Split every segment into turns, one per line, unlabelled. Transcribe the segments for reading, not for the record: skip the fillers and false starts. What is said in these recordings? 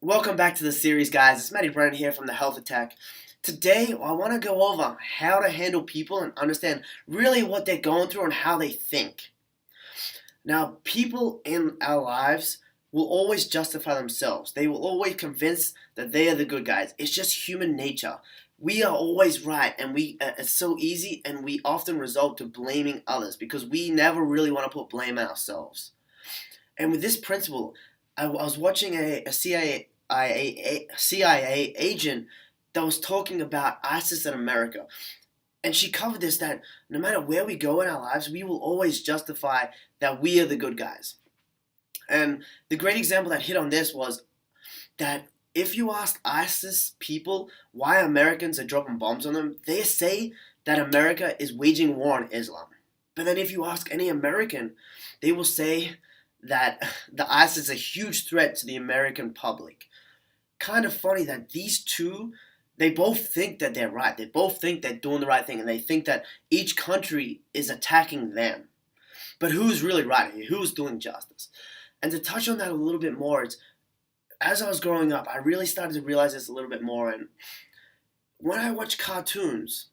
Welcome back to the series, guys. It's Matty Brennan here from the Health Attack. Today, I want to go over how to handle people and understand really what they're going through and how they think. Now, people in our lives will always justify themselves. They will always convince that they are the good guys. It's just human nature. We are always right, and it's so easy, and we often resort to blaming others because we never really want to put blame on ourselves. And with this principle, I was watching a CIA agent that was talking about ISIS in America. And she covered this that no matter where we go in our lives, we will always justify that we are the good guys. And the great example that hit on this was that if you ask ISIS people why Americans are dropping bombs on them, they say that America is waging war on Islam. But then if you ask any American, they will say that the ISIS is a huge threat to the American public. Kind of funny that these two, they both think that they're right. They both think they're doing the right thing, and they think that each country is attacking them. But who's really right here? Who's doing justice? And to touch on that a little bit more, it's as I was growing up, I really started to realize this a little bit more. And when I watch cartoons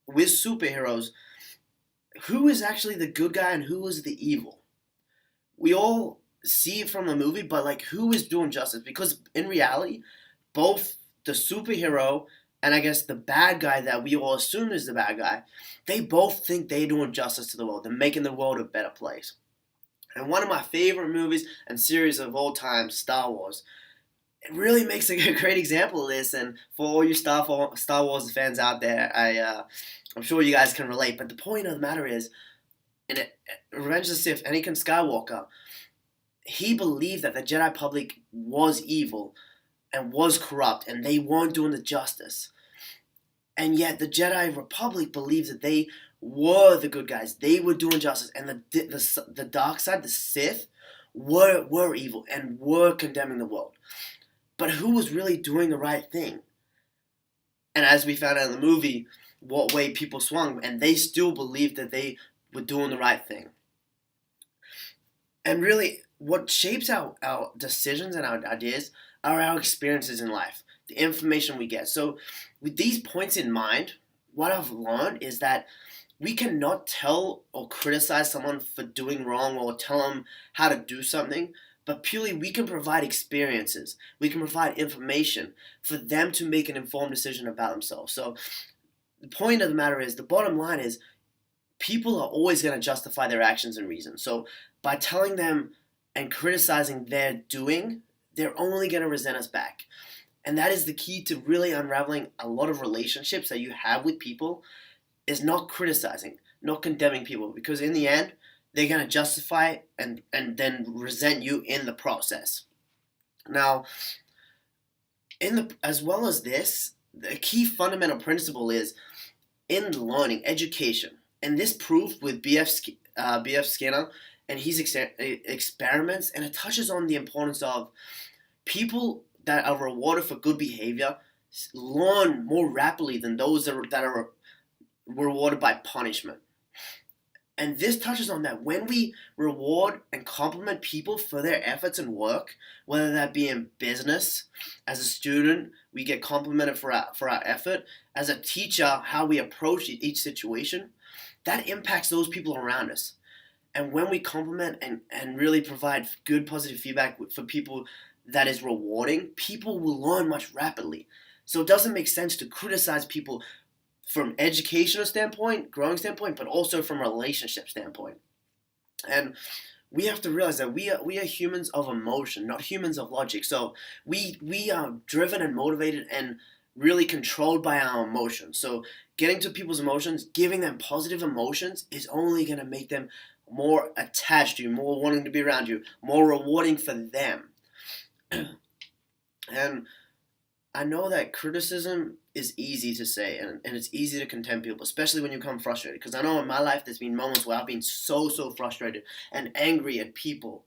with superheroes, who is actually the good guy and who is the evil? We all see it from the movie, but like who is doing justice? Because in reality, both the superhero and I guess the bad guy that we all assume is the bad guy, they both think they're doing justice to the world. They're making the world a better place. And one of my favorite movies and series of all time, Star Wars, it really makes a great example of this. And for all you Star Wars fans out there, I'm sure you guys can relate. But the point of the matter is, in Revenge of the Sith, Anakin Skywalker, he believed that the Jedi public was evil and was corrupt, and they weren't doing the justice. And yet the Jedi Republic believed that they were the good guys. They were doing justice, and the dark side, the Sith, were evil and were condemning the world. But who was really doing the right thing? And as we found out in the movie, what way people swung, and they still believed that they were doing the right thing. And really, what shapes our decisions and our ideas are our experiences in life, the information we get. So, with these points in mind, what I've learned is that we cannot tell or criticize someone for doing wrong or tell them how to do something, but purely we can provide experiences. We can provide information for them to make an informed decision about themselves. So, the point of the matter is, the bottom line is, people are always going to justify their actions and reasons. So, by telling them and criticizing their doing, they're only going to resent us back. And that is the key to really unraveling a lot of relationships that you have with people, is not criticizing, not condemning people, because in the end, they're going to justify and then resent you in the process. Now, as well as this, the key fundamental principle is in learning, education. And this proof with B.F. Skinner and his experiments, and it touches on the importance of people that are rewarded for good behavior learn more rapidly than those that are rewarded by punishment. And this touches on that when we reward and compliment people for their efforts and work, whether that be in business, as a student, we get complimented for our effort, as a teacher, how we approach each situation, that impacts those people around us. And when we compliment and really provide good positive feedback for people that is rewarding, people will learn much rapidly. So it doesn't make sense to criticize people from educational standpoint, growing standpoint, but also from a relationship standpoint. And we have to realize that we are humans of emotion, not humans of logic. So we are driven and motivated and really controlled by our emotions. So getting to people's emotions, giving them positive emotions is only going to make them more attached to you, more wanting to be around you, more rewarding for them. And I know that criticism is easy to say and it's easy to condemn people, especially when you become frustrated. Because I know in my life there's been moments where I've been so frustrated and angry at people.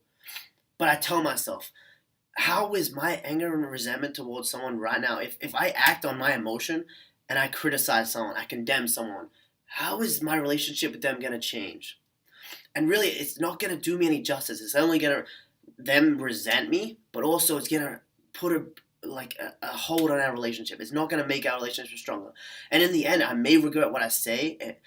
But I tell myself, how is my anger and resentment towards someone right now? If I act on my emotion and I criticize someone, I condemn someone, how is my relationship with them going to change? And really, it's not going to do me any justice. It's only going to them resent me, but also it's going to put a hold on our relationship. It's not going to make our relationship stronger. And in the end, I may regret what I say,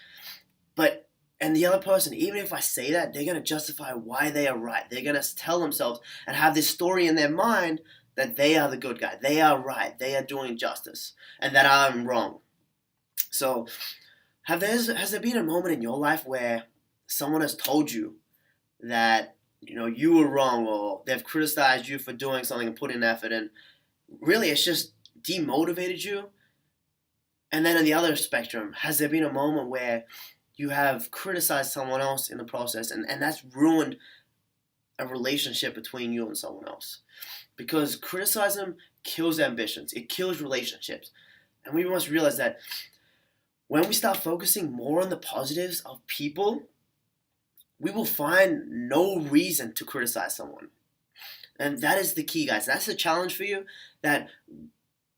but and the other person, even if I say that, they're going to justify why they are right. They're going to tell themselves and have this story in their mind that they are the good guy. They are right. They are doing justice, and that I'm wrong. So, has there been a moment in your life where someone has told you that you were wrong, or they've criticized you for doing something and putting effort, and really it's just demotivated you? And then on the other spectrum, has there been a moment where you have criticized someone else in the process, and that's ruined a relationship between you and someone else? Because criticism kills ambitions, it kills relationships. And we must realize that when we start focusing more on the positives of people, we will find no reason to criticize someone. And that is the key, guys. That's the challenge for you, that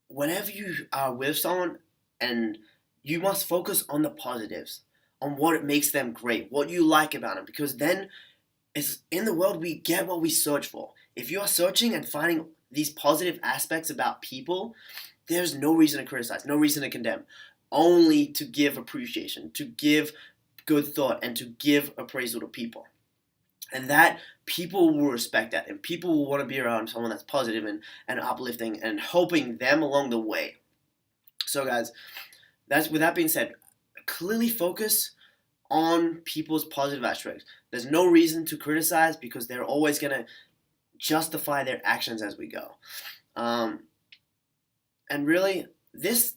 whenever you are with someone, and you must focus on the positives, on what makes them great, what you like about them, because then it's in the world we get what we search for. If you are searching and finding these positive aspects about people, there's no reason to criticize, no reason to condemn, only to give appreciation, to give good thought, and to give appraisal to people. And that people will respect that, and people will want to be around someone that's positive and uplifting and helping them along the way. So guys, with that being said, clearly focus on people's positive aspects. There's no reason to criticize, because they're always going to justify their actions as we go. And really, this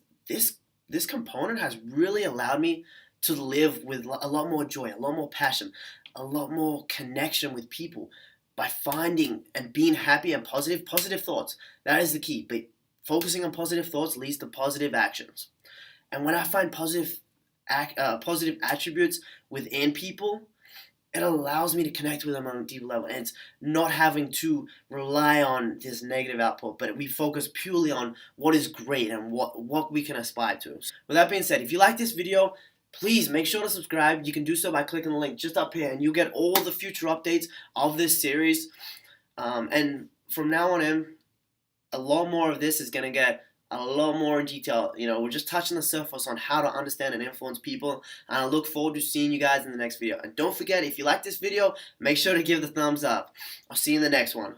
component has really allowed me to live with a lot more joy, a lot more passion, a lot more connection with people, by finding and being happy and positive thoughts. That is the key. But focusing on positive thoughts leads to positive actions. And when I find positive attributes within people, it allows me to connect with them on a deeper level. And it's not having to rely on this negative output, but we focus purely on what is great and what we can aspire to. With that being said, if you like this video, please make sure to subscribe. You can do so by clicking the link just up here, and you'll get all the future updates of this series. And from now on in, a lot more of this is going to get a lot more in detail. We're just touching the surface on how to understand and influence people, and I look forward to seeing you guys in the next video. And don't forget, if you like this video, make sure to give the thumbs up. I'll see you in the next one.